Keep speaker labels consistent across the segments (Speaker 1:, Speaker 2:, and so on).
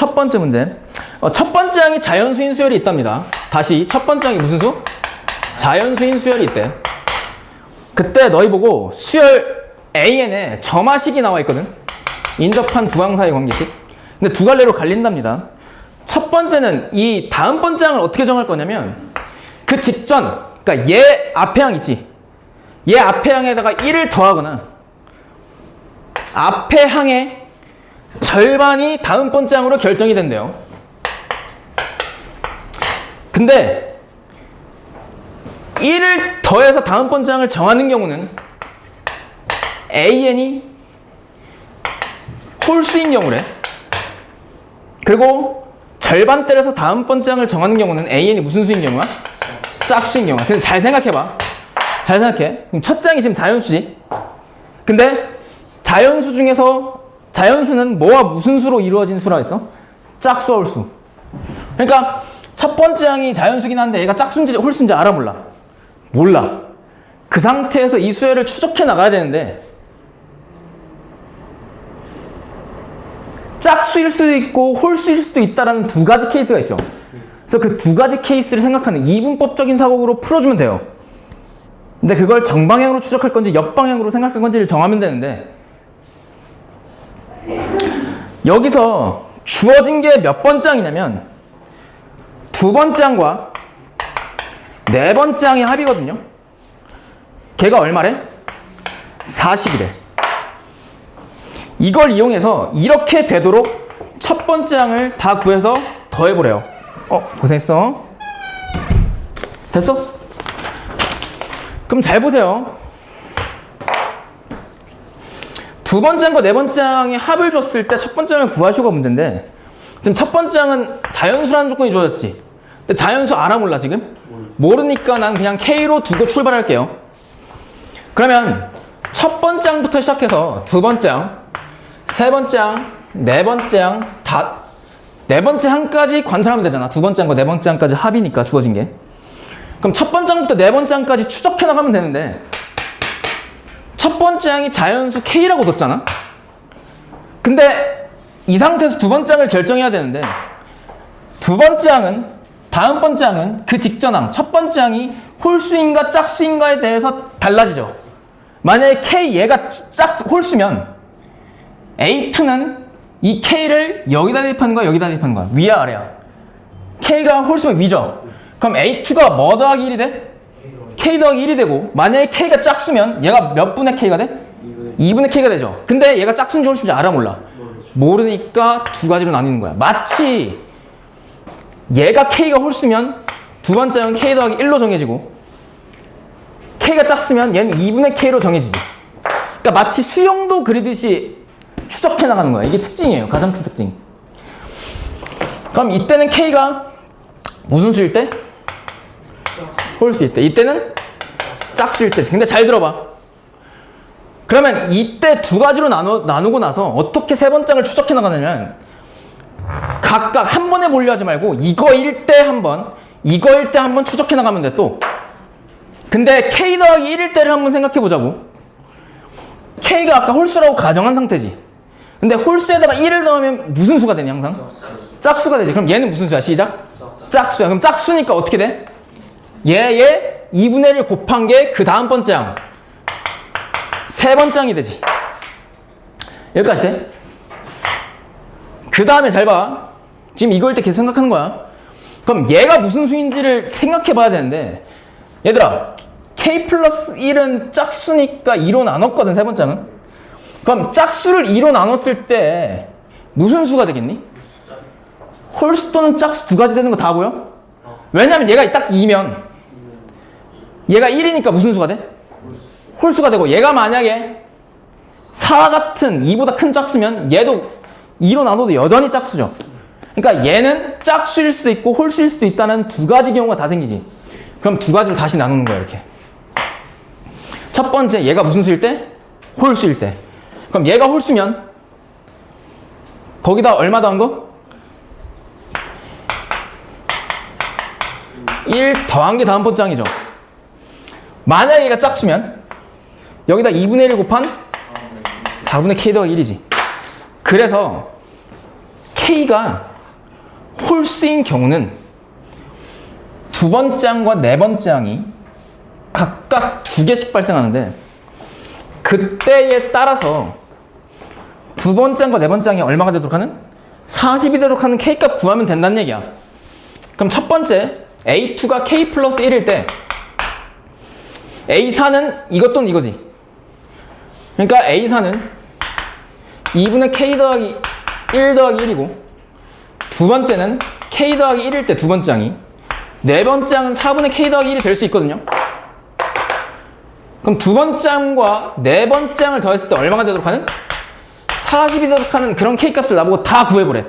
Speaker 1: 첫 번째 문제. 첫 번째 항이 자연수인 수열이 있답니다. 다시 첫 번째 항이 무슨 수? 자연수인 수열이 있대. 그때 너희 보고 수열 AN에 점화식이 나와 있거든. 인접한 두 항 사이 관계식. 근데 두 갈래로 갈린답니다. 첫 번째는 이 다음 번째 항을 어떻게 정할 거냐면 그 직전, 그러니까 얘 앞에 항 있지. 얘 앞에 항에다가 1을 더하거나 앞에 항의 절반이 다음 번째 항으로 결정이 된대요. 근데 1을 더해서 다음 번째 항을 정하는 경우는 AN이 홀수인 경우래. 그리고 절반 때려서 다음 번째 항을 정하는 경우는 AN이 무슨 수인 경우야? 짝수인 경우야. 그래서 잘 생각해봐. 잘 생각해. 그럼 첫 장이 지금 자연수지. 근데 자연수 중에서 자연수는 뭐와 무슨 수로 이루어진 수라 했어? 짝수, 홀수. 그러니까 첫 번째 항이 자연수긴 한데 얘가 짝수인지 홀수인지 알아 몰라? 몰라. 그 상태에서 이 수열을 추적해 나가야 되는데 짝수일 수도 있고 홀수일 수도 있다라는 두 가지 케이스가 있죠. 그래서 그 두 가지 케이스를 생각하는 이분법적인 사고로 풀어주면 돼요. 근데 그걸 정방향으로 추적할 건지 역방향으로 생각할 건지를 정하면 되는데 여기서 주어진 게 몇 번째 항이냐면 두 번째 항과 네 번째 항의 합이거든요. 걔가 얼마래? 40이래. 이걸 이용해서 이렇게 되도록 첫 번째 항을 다 구해서 더해보래요. 고생했어. 됐어? 그럼 잘 보세요. 두 번째 항과 네 번째 항의 합을 줬을 때 첫 번째 항을 구하시고 문제인데 지금 첫 번째 항은 자연수라는 조건이 주어졌지. 근데 자연수 알아 몰라 지금? 모르니까 난 그냥 K로 두고 출발할게요. 그러면 첫 번째 항부터 시작해서 두 번째 항, 세 번째 항, 네 번째 항, 네 번째 항까지 관찰하면 되잖아. 두 번째 항과 네 번째 항까지 합이니까 주어진 게. 그럼 첫 번째 항부터 네 번째 항까지 추적해 나가면 되는데 첫 번째 항이 자연수 K라고 뒀잖아. 근데 이 상태에서 두 번째 항을 결정해야 되는데 두 번째 항은 다음 번째 항은 그 직전 항, 첫 번째 항이 홀수인가 짝수인가에 대해서 달라지죠. 만약에 K 얘가 홀수면 A2는 이 K를 여기다 대입하는 거야, 여기다 대입하는 거야? 위야, 아래야? K가 홀수면 위죠? 그럼 A2가 뭐 더하기 1이 돼? K 더하기 1이 되고 만약에 K가 짝수면 얘가 몇 분의 K가 돼? 2분의 K가 되죠. 근데 얘가 짝수인지 홀수인지 알아 몰라? 모르니까 두 가지로 나뉘는 거야. 마치 얘가 K가 홀수면 두 번째 항은 K 더하기 1로 정해지고 K가 짝수면 얘는 2분의 K로 정해지지. 그러니까 마치 수영도 그리듯이 추적해 나가는 거야. 이게 특징이에요. 가장 큰 특징. 그럼 이때는 K가 무슨 수일 때? 홀수일 때. 이때는 짝수일 때. 근데 잘 들어봐. 그러면 이때 두 가지로 나누고 나서 어떻게 세 번째 항을 추적해 나가냐면 각각 한 번에 몰려하지 말고 이거일 때 한 번, 이거일 때 한 번 추적해 나가면 돼 또. 근데 K 더하기 1일 때를 한번 생각해 보자고. K가 아까 홀수라고 가정한 상태지. 근데 홀수에다가 1을 더하면 무슨 수가 되냐 항상? 짝수가 되지. 그럼 얘는 무슨 수야? 시작? 짝수야. 그럼 짝수니까 어떻게 돼? 얘 2분의 1 곱한 게 그 다음 번째 항. 세 번째 항이 되지. 여기까지 돼? 그 다음에 잘 봐. 지금 이거일 때 계속 생각하는 거야. 그럼 얘가 무슨 수인지를 생각해 봐야 되는데 얘들아 K 플러스 1은 짝수니까 2로 나눴거든. 세 번째 항은. 그럼 짝수를 2로 나눴을 때 무슨 수가 되겠니? 홀수 또는 짝수 두 가지 되는 거 다 보여? 왜냐면 얘가 딱 2면 얘가 1이니까 무슨 수가 돼? 홀수가 되고 얘가 만약에 4와 같은 2보다 큰 짝수면 얘도 2로 나눠도 여전히 짝수죠. 그러니까 얘는 짝수일 수도 있고 홀수일 수도 있다는 두 가지 경우가 다 생기지. 그럼 두 가지로 다시 나누는 거야 이렇게. 첫 번째 얘가 무슨 수일 때? 홀수일 때. 그럼 얘가 홀수면 거기다 얼마 더한 거? 1 더한 게 다음 번째 항이죠. 만약에 얘가 짝수면 여기다 2분의 1 곱한 4분의 K 더하기 1이지. 그래서 K가 홀수인 경우는 두 번째 항과 네 번째 항이 각각 2개씩 발생하는데 그때에 따라서 두 번째 항과 네 번째 항이 얼마가 되도록 하는? 40이 되도록 하는 K값 구하면 된다는 얘기야. 그럼 첫 번째 A2가 K 플러스 1일 때 A4는 이것 또는 이거지. 그러니까 A4는 2분의 K 더하기 1 더하기 1이고 두 번째는 K 더하기 1일 때 두 번째 항이 네 번째 항은 4분의 K 더하기 1이 될 수 있거든요. 그럼 두 번째 항과 네 번째 항을 더했을 때 얼마가 되도록 하는? 40이 되도록 하는 그런 K값을 나보고 다 구해보래.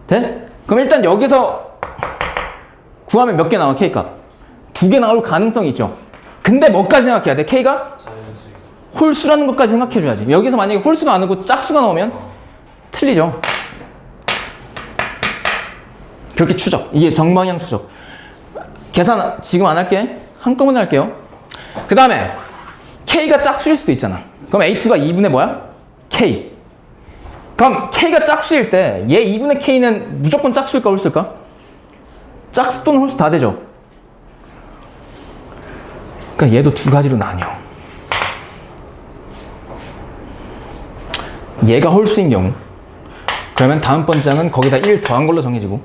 Speaker 1: 돼? 그럼 일단 여기서 구하면 몇 개 나와 K값? 2개 나올 가능성이 있죠. 근데 뭐까지 생각해야 돼? K가? 홀수라는 것까지 생각해줘야지. 여기서 만약에 홀수가 안 오고 짝수가 나오면 틀리죠. 그렇게 추적. 이게 정방향 추적. 계산 지금 안 할게. 한꺼번에 할게요. 그 다음에 K가 짝수일 수도 있잖아. 그럼 A2가 2분의 뭐야? K. 그럼 K가 짝수일 때 얘 2분의 K는 무조건 짝수일까 홀수일까? 짝수 또는 홀수 다 되죠. 그러니까 얘도 두 가지로 나뉘어. 얘가 홀수인 경우 그러면 다음 번째 항은 거기다 1 더한 걸로 정해지고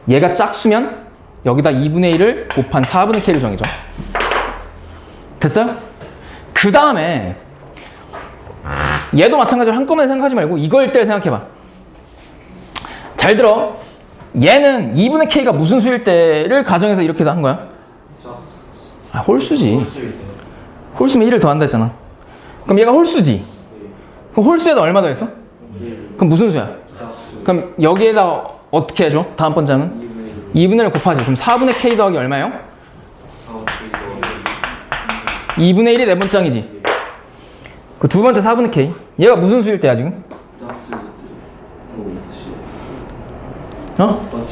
Speaker 1: 얘가 짝수면 여기다 2분의 1을 곱한 4분의 K를 정해져. 됐어요? 그 다음에 얘도 마찬가지로 한꺼번에 생각하지 말고 이거일 때 생각해봐. 잘 들어. 얘는 2분의 K가 무슨 수일 때를 가정해서 이렇게 한 거야? 아, 홀수지. 홀수면 1을 더한다 했잖아. 그럼 얘가 홀수지. 그럼 홀수에다 얼마 더했어? 그럼 무슨 수야? 그럼 여기에다 어떻게 해줘? 다음 번째는? 2분의 1 곱하지. 그럼 4분의 K 더하기 얼마예요? 2분의 1이 네 번째 항이지. 그 두 번째 4분의 K. 얘가 무슨 수일 때야 지금? 어?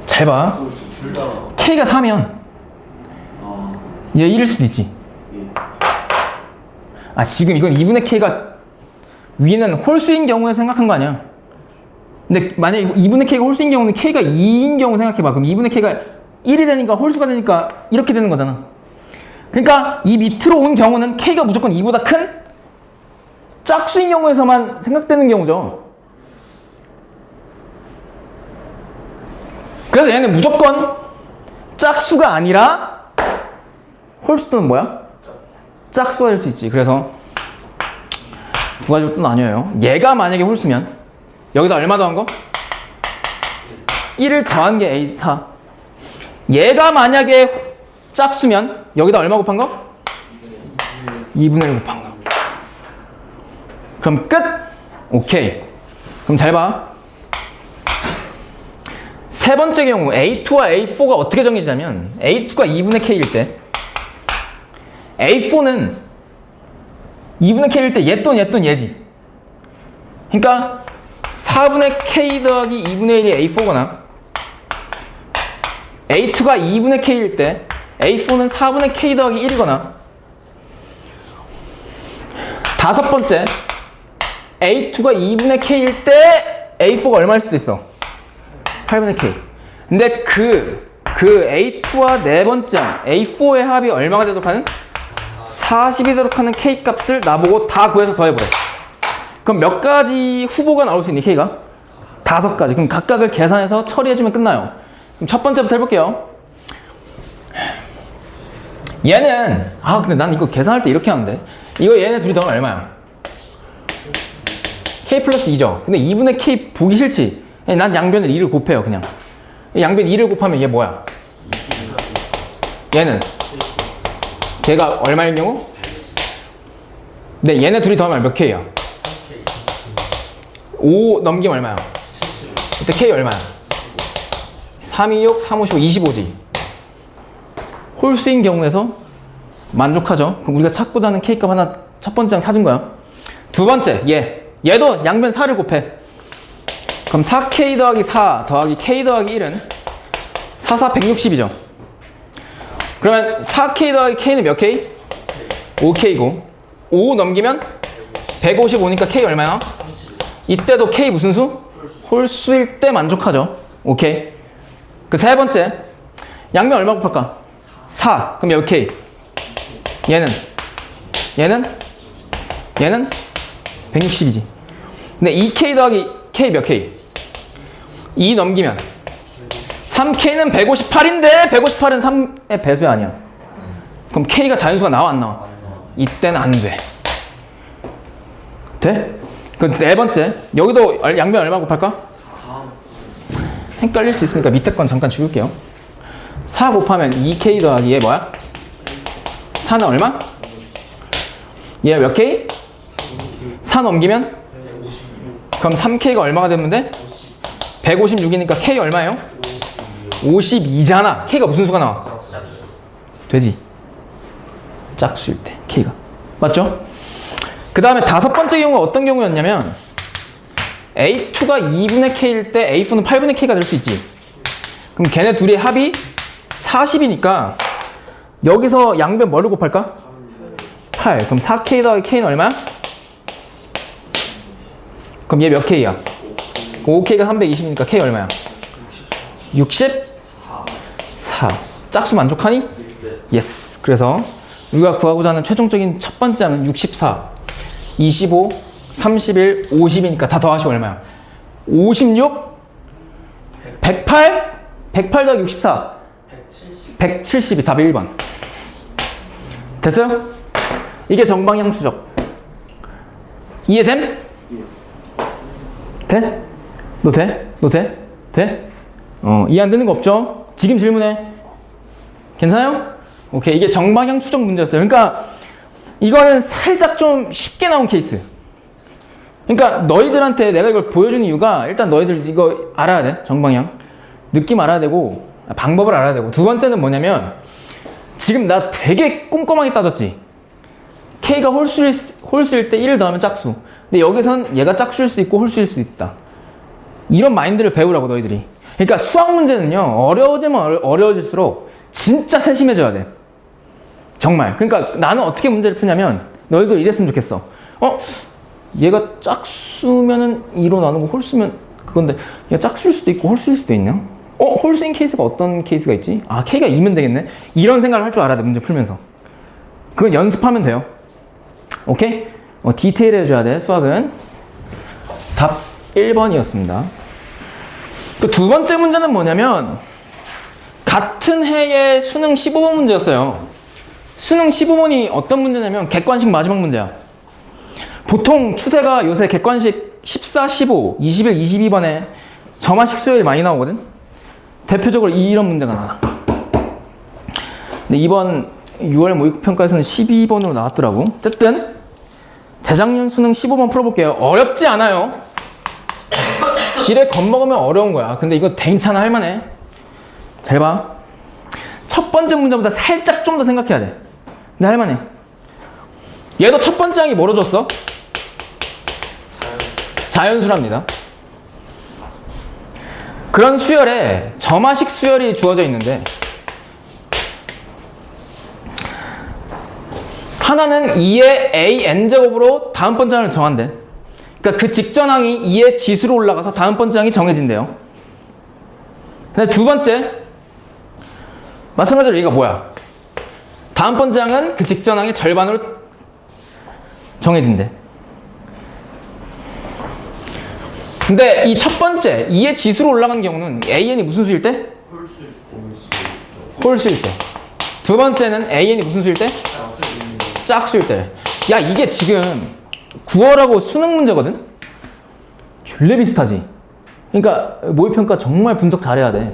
Speaker 1: 잘 봐. K가 4면 얘 1일 수도 있지. 아 지금 이건 2분의 K가 위는 홀수인 경우에 생각한 거 아니야. 근데 만약에 2분의 K가 홀수인 경우는 K가 2인 경우 생각해봐. 그럼 2분의 K가 1이 되니까 홀수가 되니까 이렇게 되는 거잖아. 그러니까 이 밑으로 온 경우는 K가 무조건 2보다 큰 짝수인 경우에서만 생각되는 경우죠. 그래서 얘는 무조건 짝수가 아니라 홀수 또는 뭐야? 짝수가 될 수 있지. 그래서 두 가지로 또 나뉘어요. 얘가 만약에 홀수면 여기다 얼마 더한 거? 1을 더한 게 A4. 얘가 만약에 짝수면 여기다 얼마 곱한 거? 2분의 1 곱한 거. 그럼 끝! 오케이. 그럼 잘 봐. 세 번째 경우 A2와 A4가 어떻게 정해지냐면 A2가 2분의 K일 때 A4는 2분의 K일 때 얘 또는 얘 또는 얘지. 그러니까 4분의 K 더하기 2분의 1이 A4거나 A2가 2분의 K일 때 A4는 4분의 K 더하기 1이거나 다섯 번째 A2가 2분의 K일 때 A4가 얼마일 수도 있어? 8분의 K. 근데 그 A2와 네 번째 A4의 합이 얼마가 되도록 하는? 40이 되도록 하는 K 값을 나보고 다 구해서 더해보래. 그럼 몇 가지 후보가 나올 수 있니 K가? 5가지. 그럼 각각을 계산해서 처리해주면 끝나요. 그럼 첫 번째부터 해볼게요. 얘는 근데 난 이거 계산할 때 이렇게 하는데 이거 얘네 둘이 더하면 얼마야? K 플러스 2죠. 근데 2분의 K 보기 싫지? 난 양변을 2를 곱해요 그냥. 양변 2를 곱하면 얘 뭐야? 얘는 걔가 얼마인 경우? 네, 얘네 둘이 더하면 몇 K야? 5 넘기면 얼마야? 이때 K 얼마야? 3, 2, 6, 3, 5, 15, 25지. 홀수인 경우에서 만족하죠. 그럼 우리가 찾고자 하는 K값 하나 첫 번째 장 찾은 거야. 두 번째 얘도 양변 4를 곱해. 그럼 4K 더하기 4 더하기 K 더하기 1은 4, 4, 160이죠. 그러면 4K 더하기 K는 몇 K? 5K고 5 넘기면 155니까 K 얼마야? 이때도 K 무슨 수? 홀수일 때 만족하죠. 오케이. 그 세 번째. 양면 얼마 곱할까? 4. 그럼 몇 K? 얘는 160이지. 근데 2K 더하기 K 몇 K? 2 넘기면 3K는 158인데 158은 3의 배수야 아니야. 그럼 K가 자연수가 나와 안 나와? 이때는 안 돼. 돼? 그 네 번째. 여기도 양면 얼마 곱할까? 4. 헷갈릴 수 있으니까 밑에 건 잠깐 지울게요. 4 곱하면 2K 더하기 얘 뭐야? 4는 얼마? 얘 몇 K? 4 넘기면? 그럼 3K가 얼마가 되면 돼? 156이니까 K 얼마예요? 52잖아. K가 무슨 수가 나와? 되지. 짝수일 때 K가. 맞죠? 그 다음에 다섯 번째 경우가 어떤 경우였냐면 A2가 2분의 K일 때 A4는 8분의 K가 될 수 있지. 그럼 걔네 둘이 합이 40이니까 여기서 양변 뭐를 곱할까? 8. 그럼 4K 더하기 K는 얼마야? 그럼 얘 몇 K야? 5K가 320이니까 K 얼마야? 64. 짝수 만족하니? 예스. 그래서 우리가 구하고자 하는 최종적인 첫 번째 항은 64, 25, 31, 50이니까 다 더하시면 얼마야? 56, 108, 108 더하기 64, 170이 답이 1번. 됐어요? 이게 정방향 수적. 이해됨? 돼? 너 돼? 너 돼? 돼? 이해 안 되는 거 없죠? 지금 질문해. 괜찮아요? 오케이. 이게 정방향 수적 문제였어요. 그러니까 이거는 살짝 좀 쉽게 나온 케이스. 그러니까 너희들한테 내가 이걸 보여주는 이유가 일단 너희들 이거 알아야 돼. 정방향. 느낌 알아야 되고 방법을 알아야 되고 두 번째는 뭐냐면 지금 나 되게 꼼꼼하게 따졌지. K가 홀수일 때 1을 더하면 짝수. 근데 여기선 얘가 짝수일 수 있고 홀수일 수 있다. 이런 마인드를 배우라고 너희들이. 그러니까 수학 문제는요. 어려워지면 어려워질수록 진짜 세심해져야 돼. 정말. 그러니까 나는 어떻게 문제를 푸냐면 너희도 이랬으면 좋겠어. 얘가 짝수면은 2로 나누고 홀수면 그건데 얘가 짝수일 수도 있고 홀수일 수도 있냐? 홀수인 케이스가 어떤 케이스가 있지? 아, K가 2면 되겠네? 이런 생각을 할 줄 알아야 돼, 문제 풀면서. 그건 연습하면 돼요. 오케이? 디테일해줘야 돼, 수학은. 답 1번이었습니다. 그 두 번째 문제는 뭐냐면 같은 해의 수능 15번 문제였어요. 수능 15번이 어떤 문제냐면 객관식 마지막 문제야. 보통 추세가 요새 객관식 14, 15, 21, 22번에 점화식 수열이 많이 나오거든? 대표적으로 이런 문제가 나와. 근데 이번 6월 모의고평가에서는 12번으로 나왔더라고. 어쨌든 재작년 수능 15번 풀어볼게요. 어렵지 않아요. 지레 겁먹으면 어려운 거야. 근데 이거 괜찮아, 할만해. 잘 봐. 첫 번째 문제보다 살짝 좀 더 생각해야 돼. 근데 할만해. 얘도 첫 번째 항이 뭐로 줬어? 자연수랍니다. 그런 수열에 점화식 수열이 주어져 있는데 하나는 2의 AN제곱으로 다음 번째 항을 정한대. 그러니까 그 직전 항이 2의 지수로 올라가서 다음 번째 항이 정해진대요. 근데 두 번째 마찬가지로 얘가 뭐야? 다음 번째 항은 그 직전 항의 절반으로 정해진대. 근데 이 첫 번째 2의 지수로 올라간 경우는 AN이 무슨 수일 때? 홀수일 때. 두 번째는 AN이 무슨 수일 때? 짝수일 때. 야, 이게 지금 9월하고 수능 문제거든? 졸래 비슷하지? 그러니까 모의평가 정말 분석 잘해야 돼.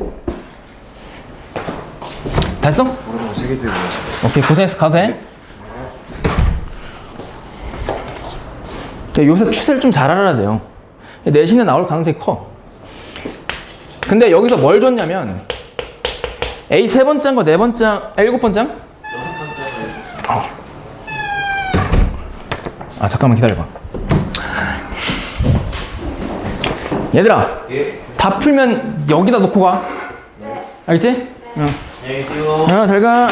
Speaker 1: 됐어? 오케이, 고생했어. 가도 돼? 요새 추세를 좀 잘 알아야 돼요. 내신에 나올 가능성이 커. 근데 여기서 뭘 줬냐면 A 세 번째인가 네 번째, 일곱 번째? 아, 잠깐만 기다려봐. 얘들아,
Speaker 2: 예.
Speaker 1: 다 풀면 여기다 놓고 가. 알겠지? 응.
Speaker 2: 안녕히 계세요.
Speaker 1: 잘 가.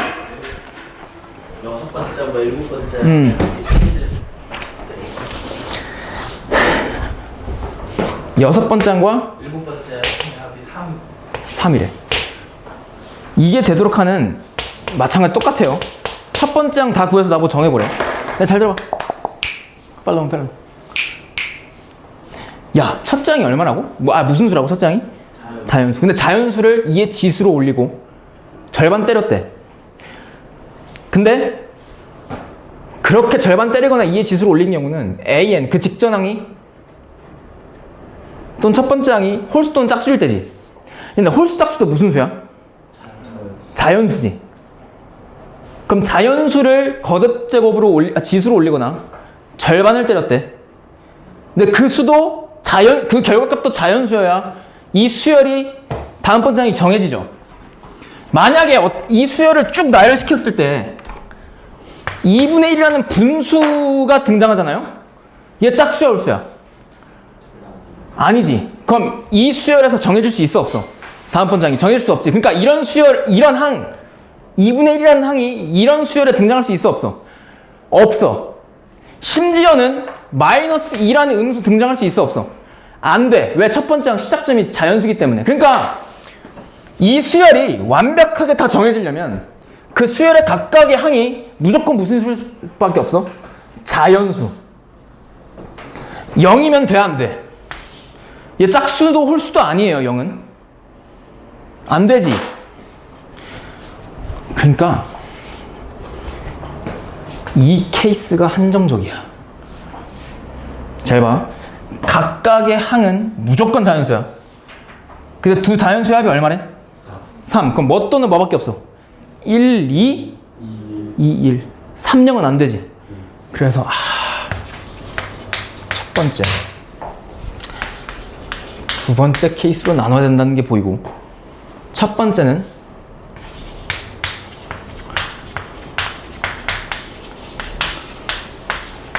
Speaker 2: 여섯 번째, 뭐 일곱 번째.
Speaker 1: 여섯 번째 항과
Speaker 2: 일곱 번째 합이
Speaker 1: 3이래. 이게 되도록 하는 마찬가지 똑같아요. 첫 번째 항 다 구해서 나보고 정해보래. 야, 잘 들어봐. 팔로우. 야, 첫 장이 얼마라고? 무슨 수라고, 첫 장이? 자연수. 근데 자연수를 2의 지수로 올리고 절반 때렸대. 근데 그렇게 절반 때리거나 2의 지수로 올린 경우는 AN, 그 직전 항이 또는 첫 번째 항이 홀수 또는 짝수일 때지. 근데 홀수 짝수도 무슨 수야? 자연수지. 그럼 자연수를 거듭 제곱으로 지수로 올리거나 절반을 때렸대. 근데 그 수도 그 결과값도 자연수여야 이 수열이 다음번 장이 정해지죠. 만약에 이 수열을 쭉 나열시켰을 때 2분의 1이라는 분수가 등장하잖아요. 얘 짝수야, 홀수야? 아니지. 그럼 이 수열에서 정해질 수 있어, 없어? 다음번 장이 정해질 수 없지. 그러니까 이런 수열, 이런 항 2분의 1이라는 항이 이런 수열에 등장할 수 있어, 없어? 없어. 심지어는 마이너스 2라는 음수 등장할 수 있어, 없어? 안 돼. 왜? 첫 번째 항 시작점이 자연수기 때문에. 그러니까 이 수열이 완벽하게 다 정해지려면 그 수열의 각각의 항이 무조건 무슨 수밖에 없어? 자연수. 0이면 돼, 안 돼? 얘 짝수도 홀수도 아니에요, 0은. 안 되지. 그러니까 이 케이스가 한정적이야. 잘 봐. 각각의 항은 무조건 자연수야. 근데 두 자연수의 합이 얼마래? 3. 그럼 뭐 또는 뭐밖에 없어? 1, 2, 1. 3, 0은 안 되지. 그래서 첫 번째, 두 번째 케이스로 나눠야 된다는 게 보이고, 첫 번째는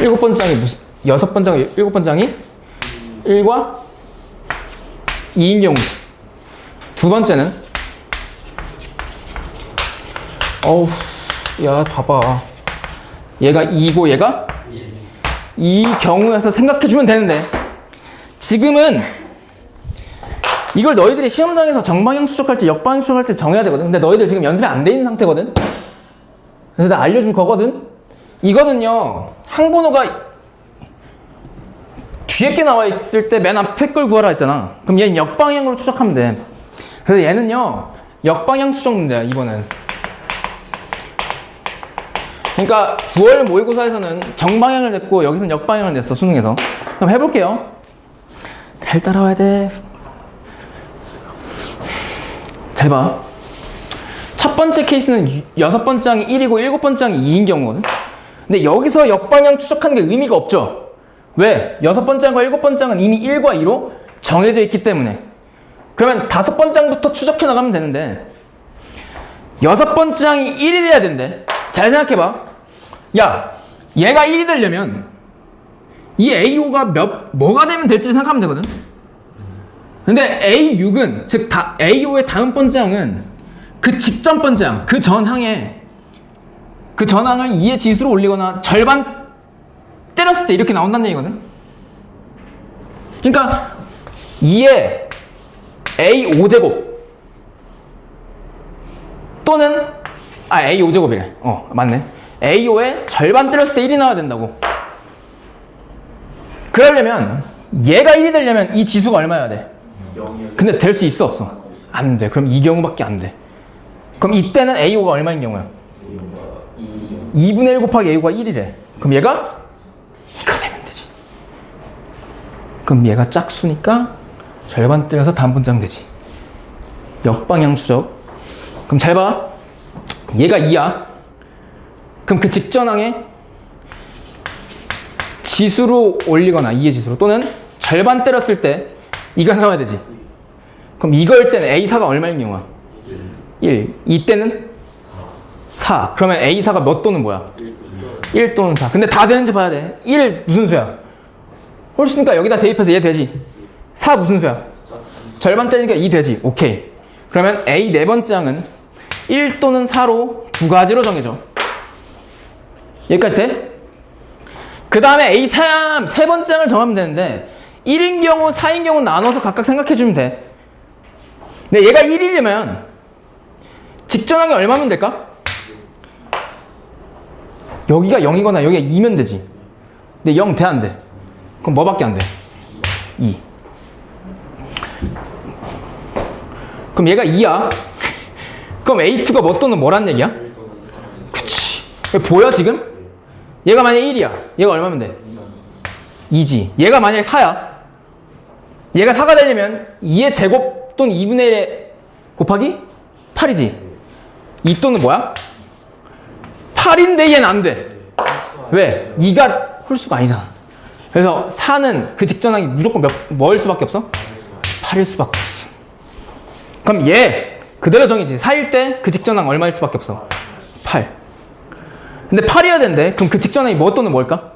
Speaker 1: 일곱 번째 항이 여섯 번째 항이 일곱 번째 항이 1과 2인 경우. 두 번째는 야 봐봐, 얘가 2고 얘가 1. 이 경우에서 생각해주면 되는데 지금은 이걸 너희들이 시험장에서 정방향 추적할지 역방향 추적할지 정해야 되거든. 근데 너희들 지금 연습이 안 돼 있는 상태거든. 그래서 내가 알려줄 거거든. 이거는요, 항번호가 뒤에 게 나와 있을 때 맨 앞에 걸 구하라 했잖아. 그럼 얘는 역방향으로 추적하면 돼. 그래서 얘는요, 역방향 추적 문제야, 이번엔. 그러니까 9월 모의고사에서는 정방향을 냈고 여기서는 역방향을 냈어, 수능에서. 그럼 해볼게요. 잘 따라와야 돼. 잘 봐. 첫 번째 케이스는 여섯 번째 항이 1이고 일곱 번째 항이 2인 경우거든. 근데 여기서 역방향 추적하는 게 의미가 없죠. 왜? 여섯 번째 항과 일곱 번째 항은 이미 1과 2로 정해져 있기 때문에. 그러면 다섯 번째 항부터 추적해 나가면 되는데 여섯 번째 항이 1이래야 된대. 잘 생각해봐. 야, 얘가 1이 되려면 이 A5가 뭐가 되면 될지 생각하면 되거든. 근데 A6은, 즉 A5의 다음 번째 항은 그 직전 번째 항, 그 전항을 2의 지수로 올리거나 절반 때렸을 때 이렇게 나온다는 얘기거든. 그러니까 2의 A5제곱 또는 A5제곱이래. 맞네. A5의 절반 때렸을 때 1이 나와야 된다고. 그러려면 얘가 1이 되려면 이 지수가 얼마여야 돼? 0이요. 근데 될 수 있어, 없어? 안 돼. 그럼 이 경우밖에 안 돼. 그럼 이때는 A5가 얼마인 경우야? 2분의 1 곱하기 A가 1이래. 그럼 얘가 이거 되면 되지. 그럼 얘가 짝수니까 절반 때려서 다음 분장 되지. 역방향 추적. 그럼 잘 봐. 얘가 2야. 그럼 그 직전항에 지수로 올리거나 2의 지수로 또는 절반 때렸을 때 2가 나와야 되지. 그럼 이거일 때는 A4가 얼마인 경우야? 1. 이때는 4. 그러면 A4가 몇 또는 뭐야? 1 또는 4. 근데 다 되는지 봐야 돼. 1 무슨 수야? 홀수니까 여기다 대입해서 얘 되지. 4 무슨 수야? 절반 때리니까 2 되지. 오케이. 그러면 A 네 번째 항은 1 또는 4로 두 가지로 정해져. 여기까지 돼? 그 다음에 A3 세 번째 항을 정하면 되는데 1인 경우, 4인 경우 나눠서 각각 생각해주면 돼. 근데 얘가 1이려면 직전항이 얼마면 될까? 여기가 0이거나 여기가 2면 되지. 근데 0 돼, 안 돼? 그럼 뭐밖에 안 돼? 2. 그럼 얘가 2야. 그럼 A2가 뭐 또는 뭐란 얘기야? 그치. 보여 지금? 얘가 만약에 1이야. 얘가 얼마면 돼? 2지. 얘가 만약에 4야. 얘가 4가 되려면 2의 제곱 또는 2분의 1 곱하기 8이지. 2 또는 뭐야? 8인데 얘는 안 돼. 왜? 2가 홀수가 아니잖아. 그래서 4는 그 직전항이 무조건 뭐일 수밖에 없어? 8일 수밖에 없어. 그럼 얘 그대로 정해지. 4일 때 그 직전항 얼마일 수밖에 없어? 8. 근데 8이어야 되는데 그럼 그 직전항이 뭐 또는 뭘까?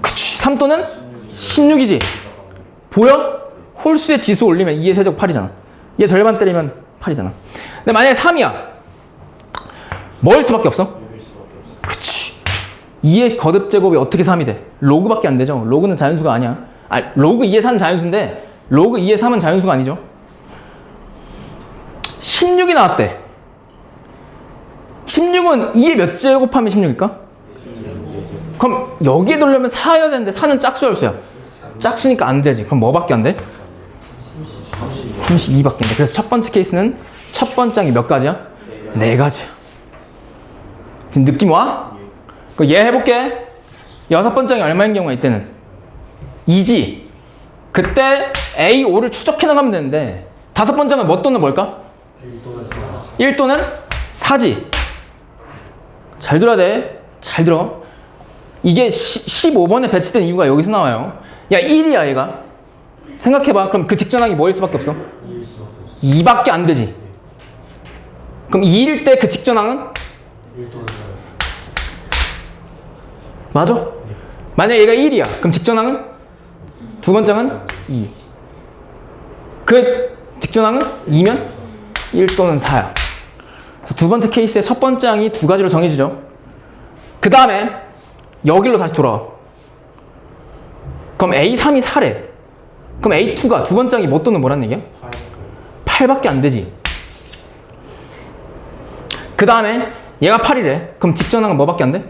Speaker 1: 그치. 3 또는 16이지. 보여? 홀수의 지수 올리면 2의 세제곱 8이잖아. 얘 절반 때리면 8이잖아. 근데 만약에 3이야. 뭐일 수밖에 없어? 그치. 2의 거듭 제곱이 어떻게 3이 돼? 로그밖에 안 되죠. 로그는 자연수가 아니야. 로그 2의 4는 자연수인데 로그 2의 3은 자연수가 아니죠. 16이 나왔대. 16은 2의 몇 제곱하면 16일까? 그럼 여기에 들려면 4여야 되는데 4는 짝수 열수야. 짝수니까 안 되지. 그럼 뭐밖에 안 돼? 32밖에 안 돼. 그래서 첫 번째 케이스는 첫 번째 항이 몇 가지야? 4가지야. 지금 느낌 와? 그 얘 해볼게. 여섯 번째 항이 얼마인 경우가 이때는 2지. 그때 A, O를 추적해 나가면 되는데 다섯 번째 항은 뭐 또는 뭘까? 1 또는 4지. 잘 들어야 돼. 잘 들어. 이게 15번에 배치된 이유가 여기서 나와요. 야 1이야 얘가. 생각해봐. 그럼 그 직전항이 뭐일 수밖에 없어? 2밖에 안 되지. 그럼 2일 때 그 직전항은? 맞아? 만약에 얘가 1이야. 그럼 직전항은? 두 번째 항은? 2. 그 직전항은? 2면? 1 또는 4야. 그래서 두 번째 케이스의 첫 번째 항이 두 가지로 정해지죠. 그 다음에 여기로 다시 돌아와. 그럼 A3이 4래. 그럼 A2가 두 번째 항이 뭐 또는 뭐란 얘기야? 8밖에 안 되지. 그 다음에 얘가 8이래. 그럼 직전항은 뭐밖에 안 돼?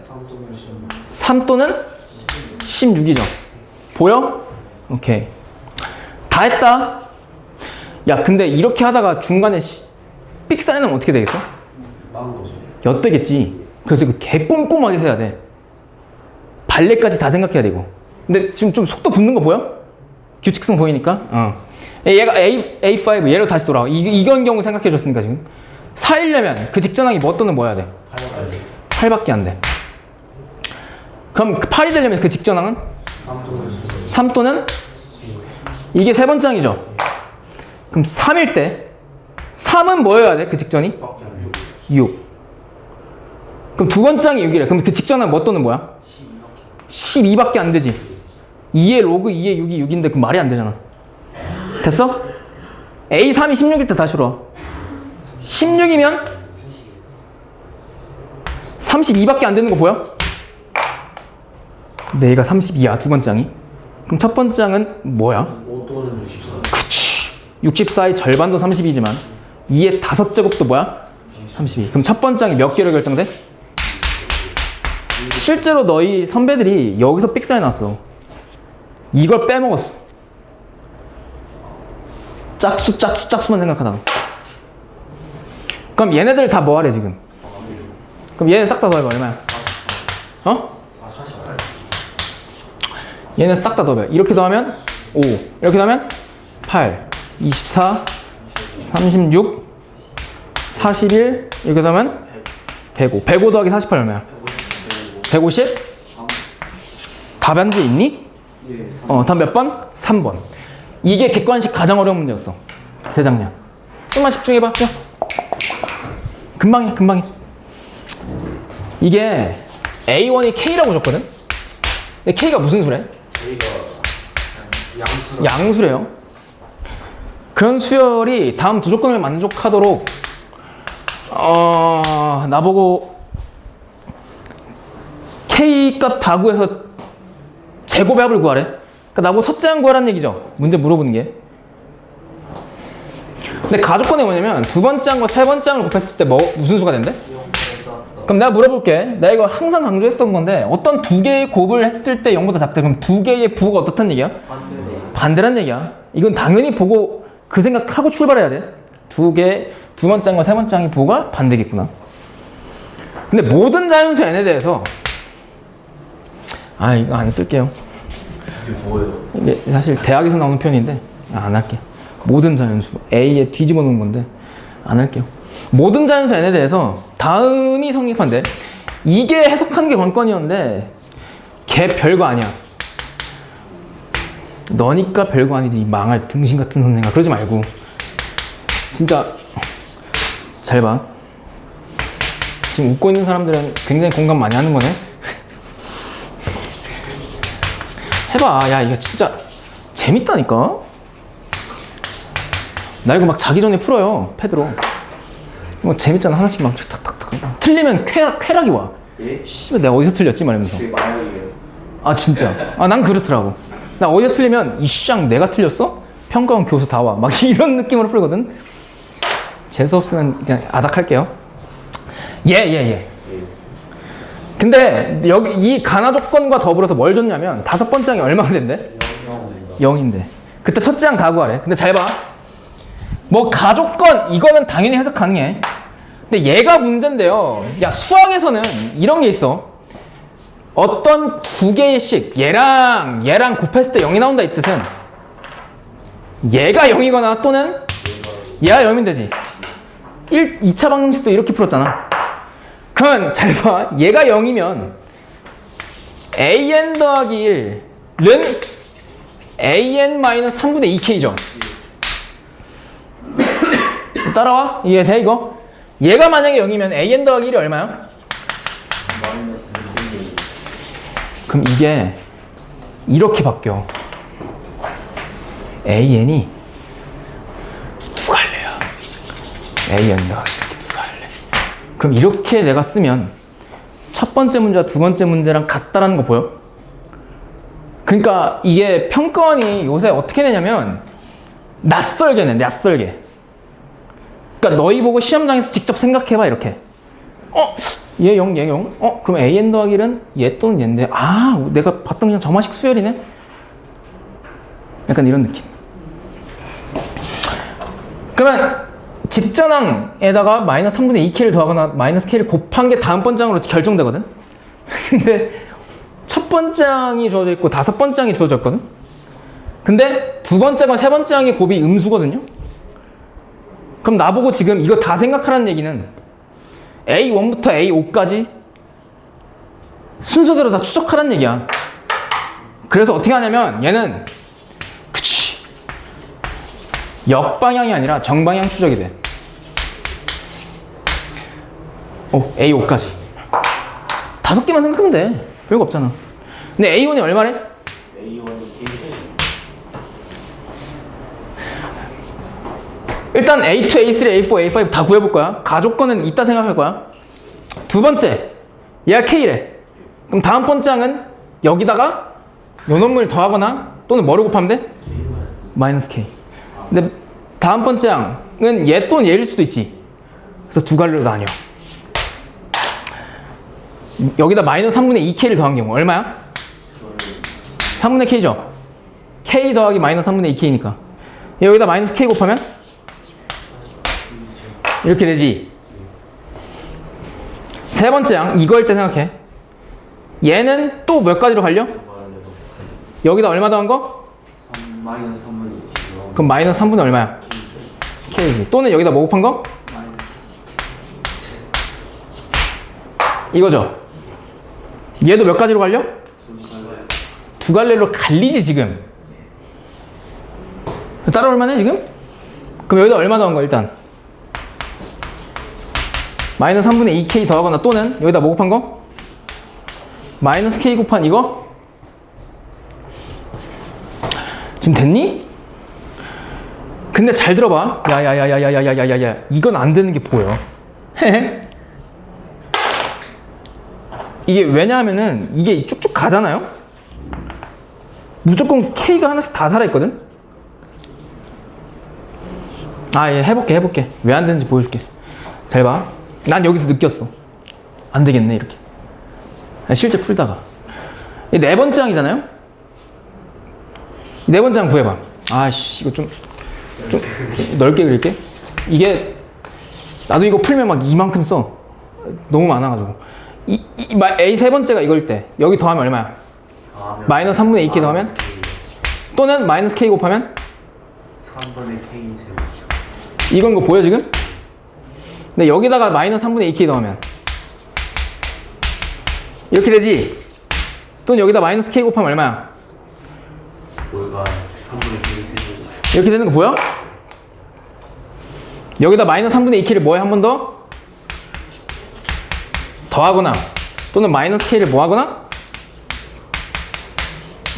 Speaker 1: 3 또는 16이죠. 보여? 오케이. 다 했다. 야 근데 이렇게 하다가 중간에 삑사리 나면 어떻게 되겠어? 엿되겠지. 그래서 그 개 꼼꼼하게 세야 돼. 발레까지 다 생각해야 되고. 근데 지금 좀 속도 붙는 거 보여? 규칙성 보이니까? 얘가 A5 얘로 다시 돌아와. 이건 경우 생각해 줬으니까 지금 4이려면 그 직전항이 뭐 또는 뭐 해야 돼? 8밖에 안 돼. 그럼 8이 되려면 그 직전항은? 3 또는? 이게 세 번째 항이죠. 그럼 3일 때 3은 뭐여야 돼? 그 직전이? 6. 그럼 두 번째 항이 6이래. 그럼 그 직전항 뭐 또는 뭐야? 12밖에 안 되지. 2의 로그 2의 6이 6인데 그 말이 안 되잖아. 됐어? A3이 16일 때 다시 들어와. 16이면 32밖에 안 되는 거 보여? 네, 얘가 32야, 두 번째 항이. 그럼 첫 번째 항은 뭐야?
Speaker 2: 5 또는 64.
Speaker 1: 그치. 64의 절반도 32지만 2의 5제곱도 뭐야? 32. 그럼 첫 번째 항이 몇 개로 결정돼? 실제로 너희 선배들이 여기서 삑사리 났어. 이걸 빼먹었어. 짝수만 생각하다가. 그럼 얘네들 다 뭐하래 지금? 그럼 얘네 싹 다 더해봐. 얼마야? 어? 얘네 싹 다 더해봐. 이렇게 더하면 5, 이렇게 더하면 8, 24, 36, 41, 이렇게 더하면 105. 105 더하기 48 얼마야? 150? 답안지 있니? 답 몇 번? 3번. 이게 객관식 가장 어려운 문제였어. 재작년. 좀만 집중해봐. 야. 금방 해. 이게 A1이 K라고 줬거든? 근데 K가 무슨 수래?
Speaker 2: 양수로.
Speaker 1: 양수래요. 그런 수열이 다음 두 조건을 만족하도록 나보고 K 값 다 구해서 제곱의 합을 구하래. 그러니까 나보고 첫째 항 구하라는 얘기죠. 문제 물어보는 게. 근데 가족권이 뭐냐면 두 번째 항과 세 번째 항을 곱했을 때 무슨 수가 된대? 그럼 내가 물어볼게. 내가 이거 항상 강조했던 건데 어떤 두 개의 곱을 했을 때 0보다 작대. 그럼 두 개의 부호가 어떻다는 얘기야? 반대란 얘기야. 이건 당연히 보고 그 생각하고 출발해야 돼. 두 번째 항과 세 번째 항의 부호가 반대겠구나. 근데 모든 자연수 n에 대해서 이거 안 쓸게요.
Speaker 2: 이게 뭐예요?
Speaker 1: 이게 사실 대학에서 나오는 표현인데 안 할게. 모든 자연수 A에 뒤집어 놓은 건데 안 할게요. 모든 자연수 n에 대해서 다음이 성립한대. 이게 해석하는 게 관건이었는데 걔 별거 아니야. 너니까 별거 아니지 이 망할 등신 같은 선생아. 그러지 말고 진짜 잘 봐. 지금 웃고 있는 사람들은 굉장히 공감 많이 하는 거네. 해봐. 야 이거 진짜 재밌다니까. 나 이거 막 자기 전에 풀어요 패드로. 뭐 재밌잖아. 하나씩 막 탁탁탁 틀리면 쾌락이 와.
Speaker 2: 예?
Speaker 1: 씨발 내가 어디서 틀렸지 말하면서.
Speaker 2: 되게 마약이에요.
Speaker 1: 아 진짜. 난 그렇더라고. 나 어디서 틀리면 이쌍 내가 틀렸어? 평가원 교수 다 와. 막 이런 느낌으로 풀거든. 재수 없으면 그냥 아닥할게요. 예. 근데 여기 이 가나 조건과 더불어서 뭘 줬냐면 다섯 번째 항이 얼마가 된대? 0인데. 그때 첫째 항 다 구하래. 근데 잘 봐. 뭐 가조건 이거는 당연히 해석 가능해. 근데 얘가 문제인데요. 야 수학에서는 이런 게 있어. 어떤 두 개의 식 얘랑 곱했을 때 0이 나온다 이 뜻은 얘가 0이거나 또는 얘가 0이면 되지. 2차 방정식도 이렇게 풀었잖아. 그러면 잘 봐. 얘가 0이면 an 더하기 1은 an-3분의 2k죠. 따라와? 이해돼 이거? 얘가 만약에 0이면 an 더하기 1이 얼마야? 그럼 이게 이렇게 바뀌어. an이 두 갈래야. an 더하기 두 갈래. 그럼 이렇게 내가 쓰면 첫 번째 문제와 두 번째 문제랑 같다라는 거 보여? 그러니까 이게 평가원이 요새 어떻게 내냐면 낯설게 내. 그러니까 너희 보고 시험장에서 직접 생각해봐 이렇게. 얘 0, 얘 0. 그럼 an 더하기 1은 얘 또는 얘인데 내가 봤던 그냥 저마식 수열이네? 약간 이런 느낌. 그러면 직전항에다가 마이너스 3분의 2k를 더하거나 마이너스 k를 곱한 게 다음 번째 항으로 결정되거든? 근데 첫 번째 항이 주어져 있고 다섯 번째 항이 주어져 있거든? 근데 두 번째와 세 번째 항의 곱이 음수거든요? 그럼 나보고 지금 이거 다 생각하라는 얘기는 A1부터 A5까지 순서대로 다 추적하라는 얘기야. 그래서 어떻게 하냐면 얘는 역방향이 아니라 정방향 추적이 돼. A5까지. 5개만 생각하면 돼. 별거 없잖아. 근데 A1이 얼마래?
Speaker 2: A1이
Speaker 1: 일단 A2, A3, A4, A5 다 구해볼 거야. 가족권은 이따 생각할 거야. 두 번째, 얘가 K래. 그럼 다음 번째 항은 여기다가 요 놈을 더하거나 또는 뭐를 곱하면 돼? 마이너스 K. 근데 다음 번째 항은 얘 또는 얘일 수도 있지. 그래서 두 갈래로 나뉘어. 여기다 마이너스 3분의 2K를 더한 경우 얼마야? 3분의 K죠? K 더하기 마이너스 3분의 2K니까 여기다 마이너스 K 곱하면 이렇게 되지. 세 번째 항 이거일 때 생각해. 얘는 또 몇 가지로 갈려? 여기다 얼마 더한 거?
Speaker 2: 마이너스 3분의 2.
Speaker 1: 그럼 마이너스 3분의 얼마야? K지. 또는 여기다 뭐 곱한 거? 이거죠. 얘도 몇 가지로 갈려? 두 갈래로 갈리지 지금. 따라올 만해 지금? 그럼 여기다 얼마 더한 거 일단? 마이너스 3분의 2K 더하거나 또는 여기다 뭐 곱한 거? 마이너스 K 곱한 이거? 지금 됐니? 근데 잘 들어봐. 야야야야야야야야야 이건 안 되는 게 보여. 이게 왜냐하면은 이게 쭉쭉 가잖아요? 무조건 K가 하나씩 다 살아있거든? 아, 예, 해볼게. 왜 안 되는지 보여줄게. 잘 봐. 난 여기서 느꼈어. 안 되겠네, 이렇게. 실제 풀다가. 이 네 번째 항이잖아요? 네 번째 항 구해봐. 아씨, 이거 좀 넓게 그릴게. 이게, 나도 이거 풀면 막 이만큼 써. 너무 많아가지고. A 세 번째가 이걸 때, 여기 더하면 얼마야? 마이너스 3분의 2K 더하면? 또는 마이너스 K 곱하면?
Speaker 2: 3분의 K 제곱.
Speaker 1: 이건 거 보여, 지금? 근데 여기다가 마이너스 3분의 2K 더하면? 이렇게 되지? 또는 여기다 마이너스 K 곱하면 얼마야?
Speaker 2: 뭐가 3분의 K 제곱.
Speaker 1: 이렇게 되는 거 보여? 여기다 마이너스 3분의 2K를 뭐해? 한 번 더? 더하거나 또는 마이너스 K를 뭐 하거나?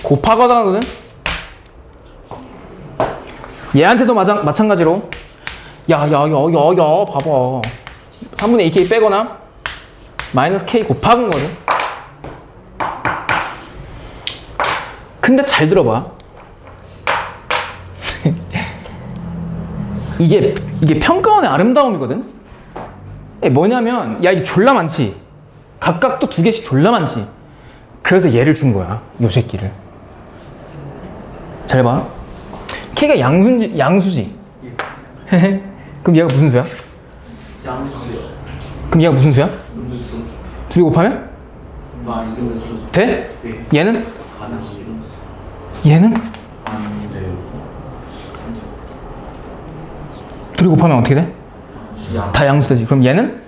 Speaker 1: 곱하거나 하거든? 얘한테도 마찬가지로 봐봐 3분의 2K 빼거나 마이너스 K 곱하는 거거든. 근데 잘 들어봐. 이게 평가원의 아름다움이거든. 뭐냐면 야, 이게 졸라 많지. 각각 또 두 개씩 졸라 많지. 그래서 얘를 준 거야, 요 새끼를. 잘 봐. K가 양수지.
Speaker 2: 예.
Speaker 1: 그럼 얘가 무슨 수야?
Speaker 2: 양수요.
Speaker 1: 그럼 얘가 무슨 수야?
Speaker 2: 음수.
Speaker 1: 둘이 곱하면?
Speaker 2: 마이너스.
Speaker 1: 돼?
Speaker 2: 네.
Speaker 1: 얘는?
Speaker 2: 가능시.
Speaker 1: 얘는?
Speaker 2: 안 돼요.
Speaker 1: 둘이 곱하면 어떻게 돼?
Speaker 2: 양.
Speaker 1: 다 양수되지. 그럼 얘는?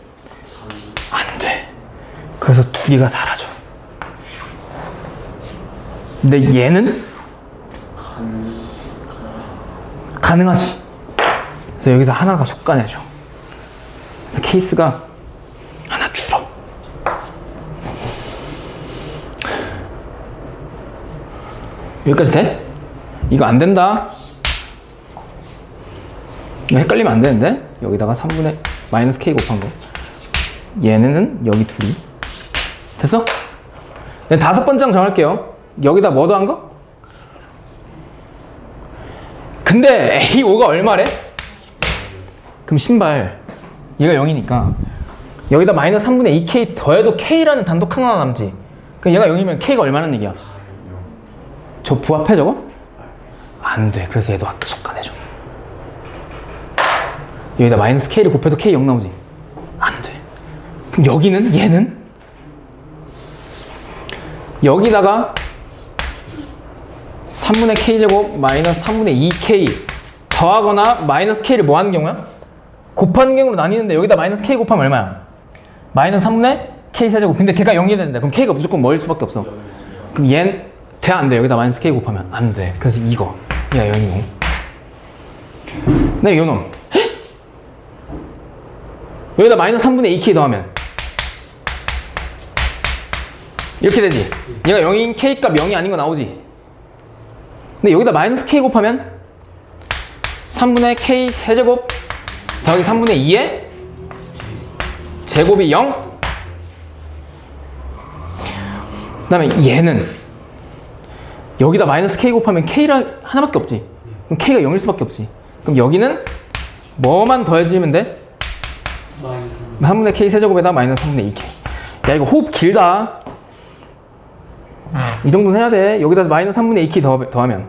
Speaker 1: 안 돼. 그래서 두 개가 사라져. 근데 얘는? 가능하지. 그래서 여기서 하나가 속가내죠. 그래서 케이스가 하나 줄어. 여기까지 돼? 이거 안 된다. 이거 헷갈리면 안 되는데? 여기다가 3분의 마이너스 K 곱한 거. 얘네는 여기 둘이. 됐어? 네, 다섯 번째 항 정할게요. 여기다 뭐 더한 거? 근데 A5가 얼마래? 그럼 신발 얘가 0이니까 여기다 마이너스 3분의 2K 더해도 K라는 단독 하나 남지. 그럼 얘가 0이면 K가 얼마라는 얘기야? 저 부합해 저거? 안 돼. 그래서 얘도 학교 속가내줘. 여기다 마이너스 K를 곱해도 K 0 나오지? 안 돼. 그럼 여기는? 얘는? 여기다가 3분의 K제곱 마이너스 3분의 2K 더하거나 마이너스 K를 뭐 하는 경우야? 곱하는 경우로 나뉘는데 여기다 마이너스 K 곱하면 얼마야? 마이너스 3분의 K 세제곱. 근데 걔가 0이 되는데 그럼 K가 무조건 뭐일 수밖에 없어. 그럼 얘는 돼? 안 돼? 여기다 마이너스 K 곱하면 안 돼. 그래서 이거 얘가 0이고 네, 요놈 여기다 마이너스 3분의 2K 더하면 이렇게 되지. 얘가 0인 K 값 0이 아닌 거 나오지. 근데 여기다 마이너스 K 곱하면 3분의 K 세제곱 더하기 3분의 2의 제곱이 0. 그 다음에 얘는 여기다 마이너스 K 곱하면 K랑 하나밖에 없지. 그럼 K가 0일 수밖에 없지. 그럼 여기는 뭐만 더해주면 돼? 3분의 K 세제곱에다 마이너스 3분의 2K. 야, 이거 호흡 길다. 이 정도는 해야 돼. 여기다 마이너스 3분의 2K 더하면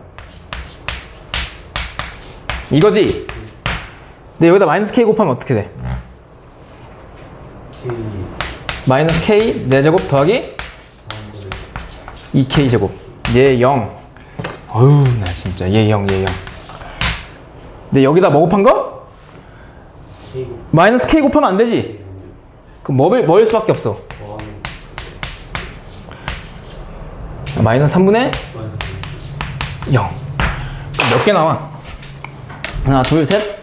Speaker 1: 이거지? 근데 여기다 마이너스 K 곱하면 어떻게 돼?
Speaker 2: K.
Speaker 1: 마이너스 K 4제곱 더하기 2K 제곱. 얘 0. 어휴, 나 진짜 얘 0. 근데 여기다 뭐 곱한 거?
Speaker 2: K.
Speaker 1: 마이너스 K 곱하면 안 되지? 그럼 뭐일 수밖에 없어? 마이너스 3분의 0. 몇 개 나와? 하나, 둘, 셋,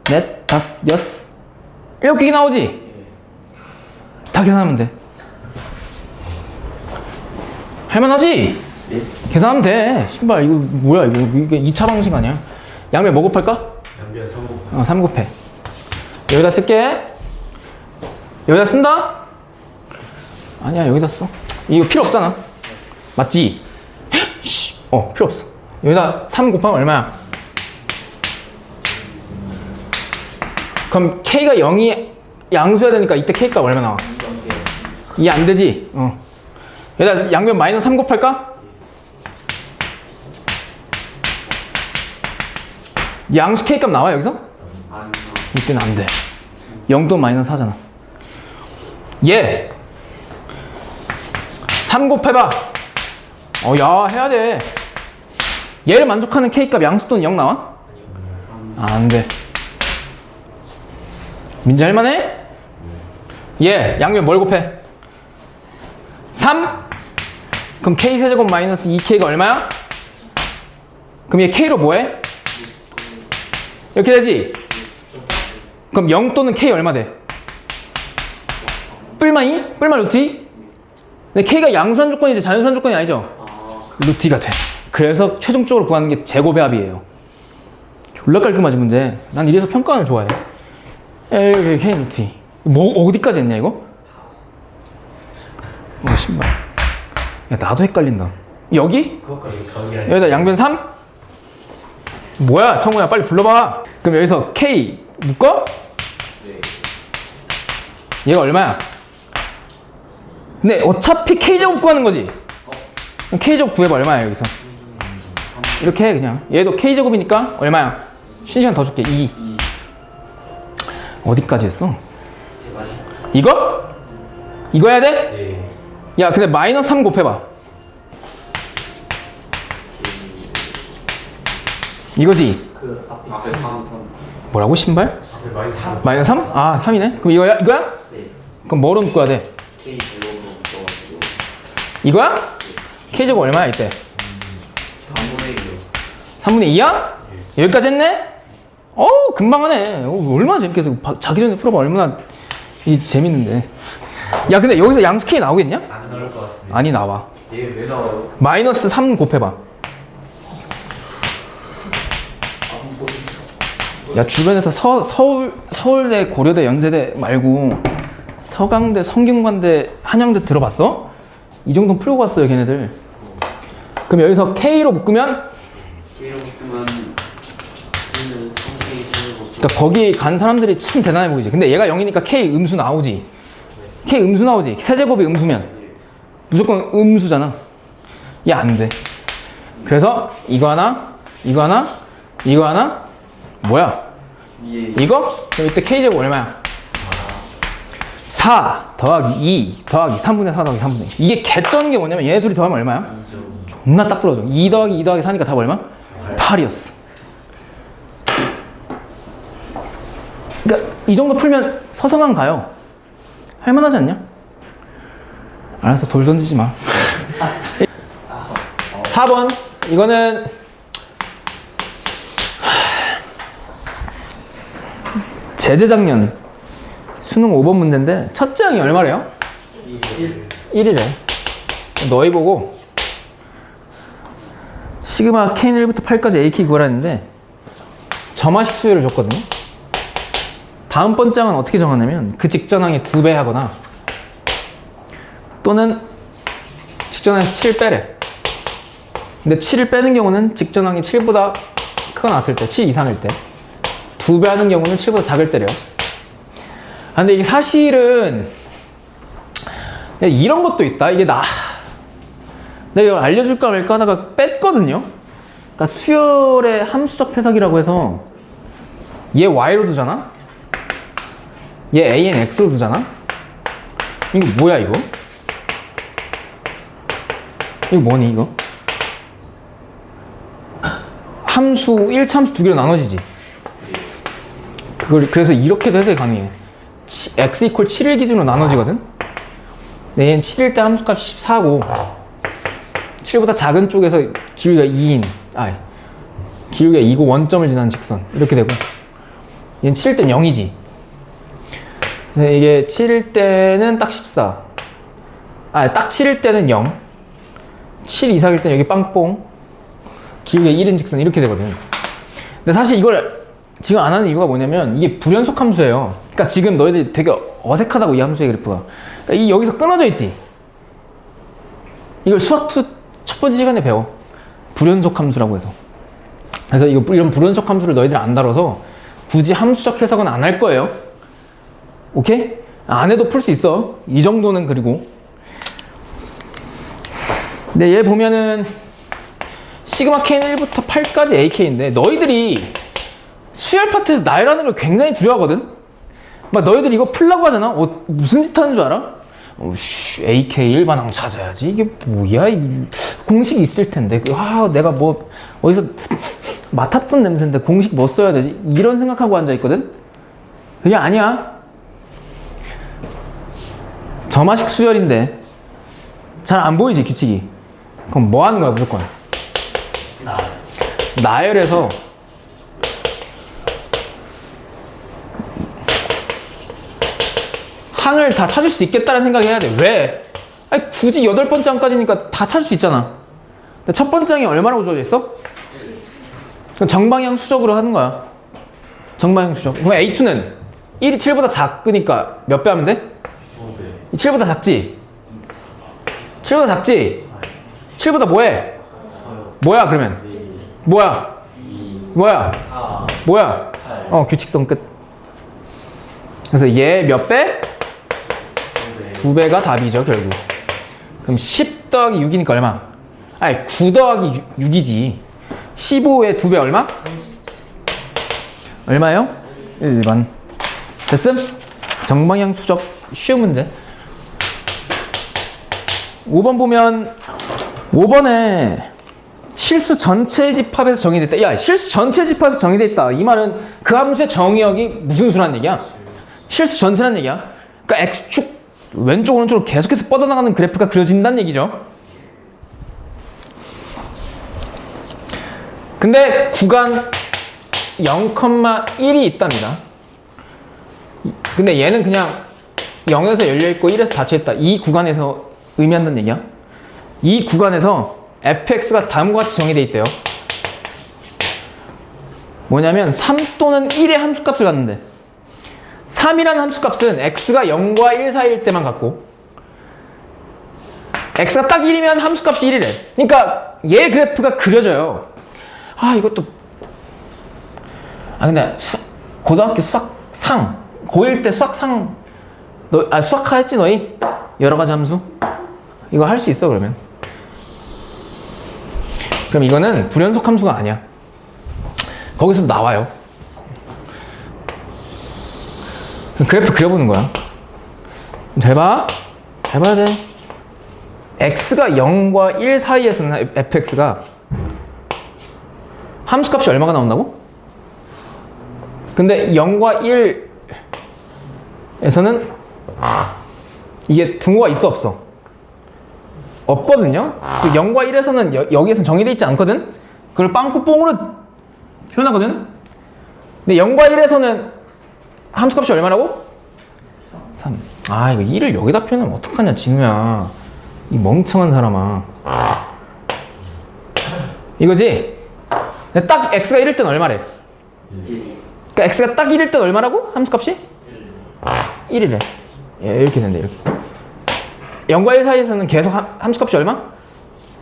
Speaker 1: 넷, 다섯, 여섯, 7개 나오지? 다 계산하면 돼. 할만하지?
Speaker 2: 예.
Speaker 1: 계산하면 돼. 신발 이거 뭐야? 이게 2차 방식 아니야? 양면 뭐 곱할까?
Speaker 2: 양변 3곱.
Speaker 1: 3 곱해. 여기다 쓸게. 여기다 쓴다? 아니야, 여기다 써. 이거 필요 없잖아. 맞지? 씨, 필요 없어. 여기다 3 곱하면 얼마야? 그럼 K가 0이 양수여야 되니까 이때 K값 얼마 나와? 2 안 되지? 여기다 양변 마이너스 3 곱할까? 양수 K값 나와 여기서?
Speaker 2: 아니요.
Speaker 1: 이때는 안 돼. 0 또 마이너스 4잖아. 얘 3 곱해봐. 야 해야 돼. 얘를 만족하는 K값 양수 또는 0 나와? 안 돼. 민지 할만해? 얘 양변 뭘 곱해? 3? 그럼 K 세제곱 마이너스 2K가 얼마야? 그럼 얘 K로 뭐해? 이렇게 되지? 그럼 0 또는 K 얼마 돼? 뿔만 2? 뿔만 루트 2? 근데 K가 양수한 조건이지 자연수한 조건이 아니죠? 루트 2가 돼. 그래서 최종적으로 구하는 게 제곱의 합이에요. 졸라 깔끔하지 문제. 난 이래서 평가원을 좋아해. 에이 K 루트 2. 뭐 어디까지 했냐 이거? 신발. 야 나도 헷갈린다. 여기?
Speaker 2: 그것까지 거기 아니야.
Speaker 1: 여기다 양변 3? 뭐야 성우야 빨리 불러봐. 그럼 여기서 K 묶어?
Speaker 2: 네.
Speaker 1: 얘가 얼마야? 근데 어차피 K제곱 구하는 거지? 그럼 K제곱 구해봐 얼마야 여기서? 이렇게 해 그냥. 얘도 K제곱이니까 얼마야? 쉬는 시간 더 줄게 2. 어디까지 했어? 이거? 이거 해야 돼?
Speaker 2: 네.
Speaker 1: 야 근데 마이너스 3 곱해봐. 이거지?
Speaker 2: 그 앞에 3.
Speaker 1: 뭐라고 신발?
Speaker 2: 앞에 마이너스 3.
Speaker 1: 마이너스 3? 아 3이네? 그럼 이거야? 이거야?
Speaker 2: 네.
Speaker 1: 그럼 뭐로 묶어야 돼?
Speaker 2: K 제곱으로 붙여가지고
Speaker 1: 이거야? K제곱 얼마야 이때?
Speaker 2: 3분의 1이요.
Speaker 1: 3분의 2야? 여기까지 했네? 금방 하네. 얼마나 재밌게 해서 자기 전에 풀어봐. 얼마나 재밌는데. 야 근데 여기서 양수 K 나오겠냐?
Speaker 2: 안 나올 것 같습니다.
Speaker 1: 아니 나와.
Speaker 2: 얘 왜 나와요?
Speaker 1: 마이너스 3 곱해봐. 야 주변에서 서울대, 고려대, 연세대 말고 서강대, 성균관대, 한양대 들어봤어? 이 정도는 풀고 갔어요 걔네들. 그럼 여기서 K로 묶으면
Speaker 2: K로 묶으면 K는 3K 제곱.
Speaker 1: 그러니까 거기 간 사람들이 참 대단해 보이지. 근데 얘가 0이니까 K 음수 나오지. K 음수 나오지. 세제곱이 음수면 무조건 음수잖아. 얘 안 돼. 그래서 이거 하나, 이거 하나, 이거 하나. 뭐야? 이거? 그럼 이때 K제곱 얼마야? 4 더하기 2 더하기 3분의 4 더하기 3분의 2. 이게 개쩌는 게 뭐냐면 얘네 둘이 더하면 얼마야? 존나 딱 떨어져. 2 더하기 2 더하기 4니까 답 얼마? 8이었어. 그러니까 이 정도 풀면 서성한 가요. 할만하지 않냐? 알아서 돌 던지지 마. 4번 이거는 재재작년 수능 5번 문제인데 첫째 항이 얼마래요? 1이래. 너희 보고 시그마 K는 1부터 8까지 AK 구하라 했는데 점화식 수열을 줬거든요. 다음 번째 항은 어떻게 정하냐면 그 직전 항의 2배 하거나 또는 직전 항에서 7 빼래. 근데 7을 빼는 경우는 직전 항이 7보다 크거나 같을 때, 7 이상일 때 2배 하는 경우는 7보다 작을 때래요. 아, 근데 이게 사실은 야, 이런 것도 있다. 이게 내가 이걸 알려줄까 말까 하다가 뺐거든요. 그러니까 수열의 함수적 해석이라고 해서 얘 y로 두잖아. 얘 a는 x로 두잖아. 이거 뭐야 이거? 이거 뭐니 이거? 함수 1차함수 두 개로 나눠지지. 그래서 이렇게도 해석이 가능해. x 이퀄 7일 기준으로 나눠지거든. 근데 얘는 7일 때 함수값이 14고 7보다 작은 쪽에서 기울기가 2인 기울기가 2고 원점을 지나는 직선 이렇게 되고 얘는 7일 땐 0이지. 근데 이게 7일 때는 딱 14. 딱 7일 때는 0. 7 이상일 땐 여기 빵뽕. 기울기가 1인 직선 이렇게 되거든. 근데 사실 이걸 지금 안 하는 이유가 뭐냐면 이게 불연속 함수예요. 그러니까 지금 너희들이 되게 어색하다고 이 함수의 그래프가. 그러니까 여기서 끊어져 있지. 이걸 수학2 첫 번째 시간에 배워. 불연속 함수라고 해서. 그래서 이런 불연속 함수를 너희들 안 다뤄서 굳이 함수적 해석은 안 할 거예요. 오케이? 안 해도 풀 수 있어. 이 정도는. 그리고 근데 얘 보면은 시그마 K는 1부터 8까지 AK인데 너희들이 수열 파트에서 나열하는 걸 굉장히 두려워하거든? 막 너희들 이거 풀라고 하잖아? 무슨 짓 하는 줄 알아? AK 일반항 찾아야지. 이게 뭐야? 공식이 있을 텐데. 내가 뭐 어디서 맡았던 냄새인데 공식 뭐 써야 되지? 이런 생각하고 앉아있거든? 그게 아니야. 점화식 수열인데 잘 안 보이지, 규칙이? 그럼 뭐 하는 거야, 무조건? 나열해서 항을 다 찾을 수 있겠다는 생각을 해야 돼. 왜? 아니, 굳이 8번째 항까지니까 다 찾을 수 있잖아. 근데 첫 번째 항이 얼마라고 주어져 있어? 그럼 정방향 수적으로 하는 거야. 정방향 수적. 그럼 A2는 1이 7보다 작으니까 몇 배 하면 돼? 7보다 작지? 7보다 작지? 7보다 뭐해? 뭐야 그러면? 뭐야? 뭐야? 규칙성 끝. 그래서 얘 몇 배? 2배가 답이죠, 결국. 그럼 10 더하기 6이니까 얼마? 아니, 9 더하기 6이지. 15의 2배 얼마? 얼마요? 1번. 됐음? 정방향 추적 쉬운 문제. 5번 보면 5번에 실수 전체 집합에서 정의됐다. 야, 실수 전체 집합에서 정의됐다. 이 말은 그 함수의 정의역이 무슨 수란 얘기야? 실수 전체란 얘기야. 그러니까 X축 왼쪽 오른쪽으로 계속해서 뻗어나가는 그래프가 그려진다는 얘기죠. 근데 구간 0,1이 있답니다. 근데 얘는 그냥 0에서 열려있고 1에서 닫혀있다. 이 구간에서 의미한다는 얘기야. 이 구간에서 fx가 다음과 같이 정의되어 있대요. 뭐냐면 3 또는 1의 함수값을 갖는데 3이라는 함수값은 x가 0과 1 사이일 때만 갖고 x가 딱 1이면 함수값이 1이래. 그러니까 얘 그래프가 그려져요. 이것도 근데 고등학교 수학상 고1 때 수학상 수학하 했지 너희? 여러가지 함수? 이거 할 수 있어 그러면. 그럼 이거는 불연속 함수가 아니야. 거기서 나와요. 그래프 그려보는 거야. 잘 봐. 잘 봐야 돼. x가 0과 1 사이에서는 fx가 함수값이 얼마가 나온다고? 근데 0과 1에서는 이게 등호가 있어 없어? 없거든요? 즉 0과 1에서는 여기에서는 정의되어 있지 않거든? 그걸 빵꾸뽕으로 표현하거든? 근데 0과 1에서는 함수값이 얼마라고? 3. 이거 1을 여기다 표현하면 어떡하냐 진우야. 이 멍청한 사람아. 이거지? 근데 딱 x가 1일 땐 얼마래?
Speaker 2: 1.
Speaker 1: 그러니까 x가 딱 1일 땐 얼마라고? 함수값이? 1이래. 이렇게 된다 이렇게. 0과 1 사이에서는 계속 함수값이 얼마?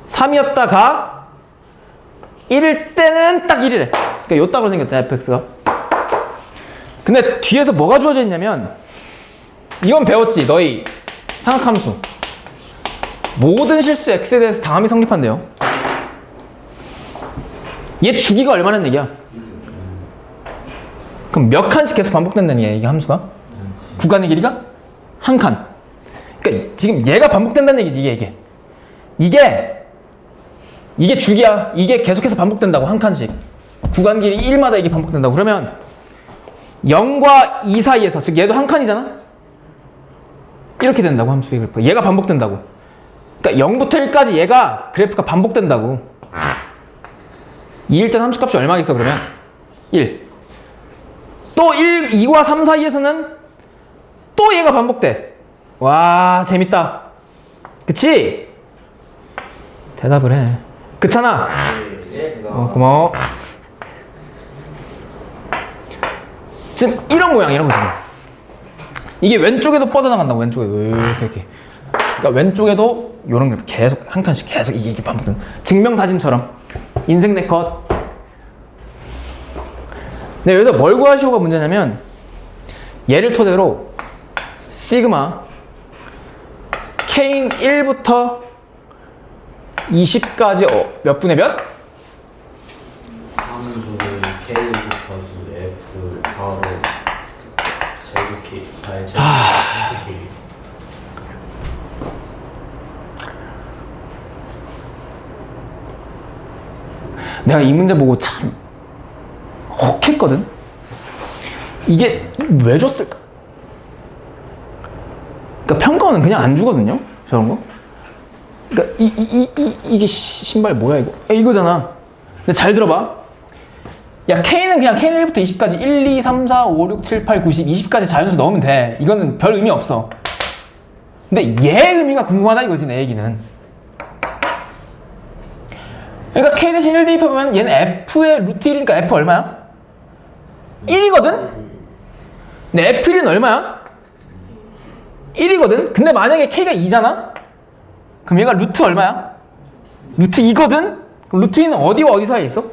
Speaker 1: 3이었다가 1일 때는 딱 1이래. 그러니까 요따구로 생겼다 fx가. 근데 뒤에서 뭐가 주어져 있냐면 이건 배웠지 너희 삼각함수. 모든 실수 x에 대해서 다함이 성립한대요. 얘 주기가 얼마나 얘기야? 그럼 몇 칸씩 계속 반복된다는 얘기야 이게 함수가? 구간의 길이가? 한 칸. 그러니까 지금 얘가 반복된다는 얘기지. 이게 주기야. 이게 계속해서 반복된다고 한 칸씩. 구간 길이 1마다 이게 반복된다고. 그러면 0과 2 사이에서 즉 얘도 한 칸이잖아? 이렇게 된다고 함수의 그래프. 얘가 반복된다고. 그러니까 0부터 1까지 얘가 그래프가 반복된다고. 2일 땐 함수값이 얼마겠어 그러면? 1. 또 2와 3 사이에서는 또 얘가 반복돼. 와 재밌다. 그치? 대답을 해. 그렇잖아? 고마워. 지금 이런 모양 이런 거 지금. 이게 왼쪽에도 뻗어나간다고. 왼쪽에도 이렇게. 그러니까 왼쪽에도 요런 게 계속 한 칸씩 계속 이게 반복. 증명사진처럼 인생 네컷. 근데 여기서 뭘 구하시오가 문제냐면 얘를 토대로 시그마 K인 1부터 20까지 몇 분의 몇?
Speaker 2: 3분의 K 곱하기 F 바로 제곱 K 아니 제곱 K
Speaker 1: 내가 이 문제 보고 참 혹했거든. 이게 왜 줬을까? 그러니까 평가원은 그냥 안 주거든요. 저런 거. 그러니까 이게 신발 뭐야 이거? 이거잖아. 근데 잘 들어봐. 야 K는 그냥 K는 1부터 20까지 1, 2, 3, 4, 5, 6, 7, 8, 9, 10, 20까지 자연수 넣으면 돼. 이거는 별 의미 없어. 근데 얘의 의미가 궁금하다 이거지 내 얘기는. 그러니까 K 대신 1 대입하면 얘는 F의 루트 1이니까 F 얼마야? 1이거든? 근데 F1은 얼마야? 1이거든? 근데 만약에 K가 2잖아? 그럼 얘가 루트 얼마야? 루트 2거든? 그럼 루트 2는 어디와 어디 사이에 있어?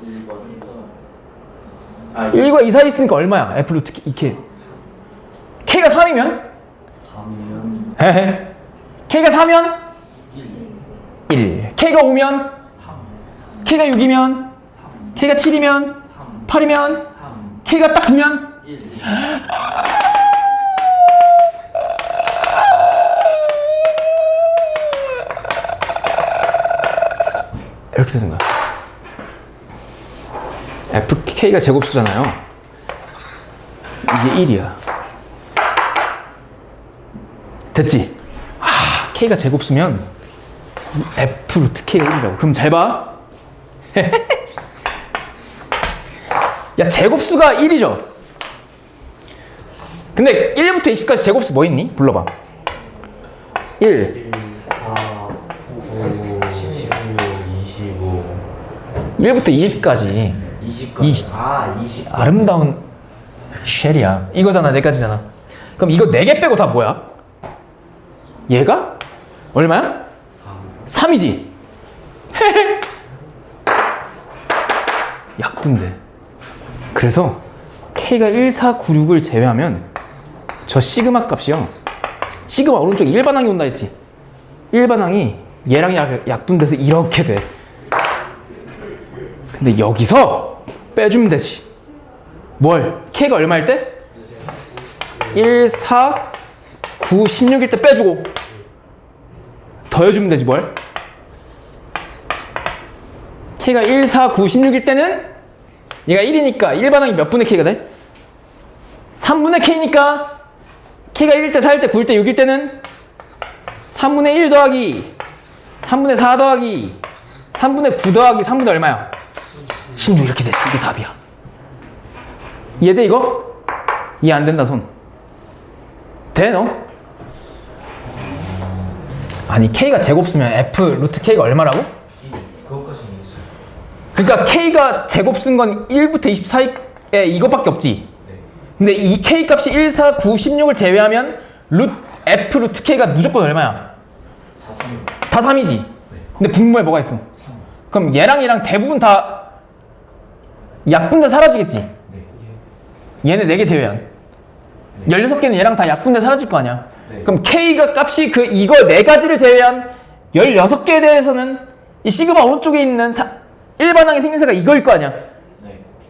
Speaker 1: 1과 2 사이에 있으니까 얼마야? F 루트 2K. K가 3이면?
Speaker 2: 3면
Speaker 1: 헤헤. K가 4면? 1. K가 5면? K가 6이면? K가 7이면? 8이면? K가 딱 9면? 이렇게 되는 거야. FK가 제곱수잖아요. 이게 1이야. 됐지? 아, K가 제곱수면 F 루트 K가 1이라고. 그럼 잘 봐. 야, 제곱수가 1이죠? 근데 1부터 20까지 제곱수 뭐 있니? 불러봐. 1.
Speaker 2: 4, 9, 16, 25
Speaker 1: 1부터 20까지.
Speaker 2: 20까지
Speaker 1: 20.
Speaker 2: 아 20
Speaker 1: 아름다운 쉘이야. 이거잖아, 4가지잖아. 그럼 이거 4개 빼고 다 뭐야? 얘가? 얼마야?
Speaker 2: 3
Speaker 1: 3이지? 약분돼. 그래서 K가 1, 4, 9, 6을 제외하면 저 시그마 값이요. 시그마 오른쪽에 1반항이 온다 했지? 1반항이 얘랑 약분돼서 이렇게 돼. 근데 여기서 빼주면 되지. 뭘? K가 얼마일 때? 1, 4, 9, 16일 때 빼주고 더해주면 되지 뭘? K가 1, 4, 9, 16일 때는 얘가 1이니까 1반항이 몇 분의 K가 돼? 3분의 K니까 K가 1일 때, 4일 때, 9일 때, 6일 때는 3분의 1 더하기 3분의 4 더하기 3분의 9 더하기 3분의 얼마야? 16 이렇게 돼. 이게 답이야. 이해돼 이거? 이해 안 된다 손. 돼 너? 아니 K가 제곱수면 F 루트 K가 얼마라고?
Speaker 2: 그것까지는 있어요.
Speaker 1: 그러니까 K가 제곱수인 건 1부터 20 사이에 이것밖에 없지. 근데 이 K 값이 1, 4, 9, 16을 제외하면 F 루트 K가 무조건 얼마야? 다 3이지. 근데 분모에 뭐가 있어? 그럼 얘랑 얘랑 대부분 다 약분돼 사라지겠지. 얘네 4개 제외한 16개는 얘랑 다 약분돼 사라질 거 아니야. 그럼 K가 값이 이거 4가지를 제외한 16개에 대해서는 이 시그마 오른쪽에 있는 일반항의 생긴새가 이거일 거 아니야.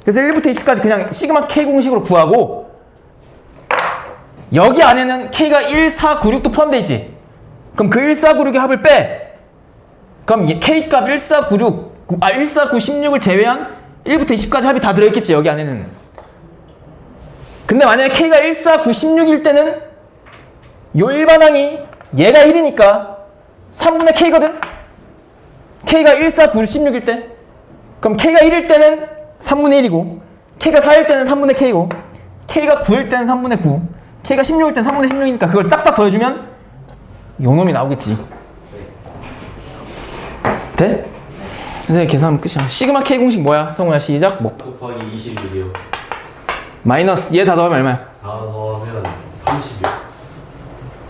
Speaker 1: 그래서 1부터 20까지 그냥 시그마 K 공식으로 구하고 여기 안에는 K가 1, 4, 9, 6도 포함되어 있지. 그럼 그 1, 4, 9, 6의 합을 빼. 그럼 K 값 1, 4, 9, 1, 4, 9, 16을 제외한 1부터 20까지 합이 다 들어있겠지 여기 안에는. 근데 만약에 K가 1, 4, 9, 16일 때는 요 일반항이 얘가 1이니까 3분의 K거든? K가 1, 4, 9, 16일 때 그럼 K가 1일 때는 3분의 1이고 K가 4일 때는 3분의 K고 K가 9일 때는 3분의 9 K가 16일 때는 3분의 16이니까 그걸 싹 다 더해주면 요 놈이 나오겠지. 돼? 선생님 계산하면 끝이야. 시그마 K 공식 뭐야? 성우야 시작. 뭐
Speaker 2: 곱하기 26이요.
Speaker 1: 마이너스 얘 다 더하면 얼마야?
Speaker 2: 다 더하면 30이요.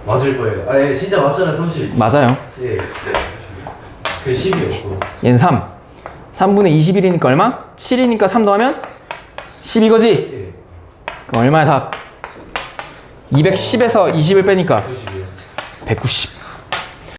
Speaker 2: 맞을 거예요. 아, 예, 진짜 맞잖아요, 30.
Speaker 1: 맞아요.
Speaker 2: 예. 그 10이었고.
Speaker 1: 얘는 3. 3분의 21이니까 얼마? 7이니까 3 더하면 10이거지?
Speaker 2: 예.
Speaker 1: 그럼 얼마야 답? 210에서 20을 빼니까
Speaker 2: 90이요.
Speaker 1: 190.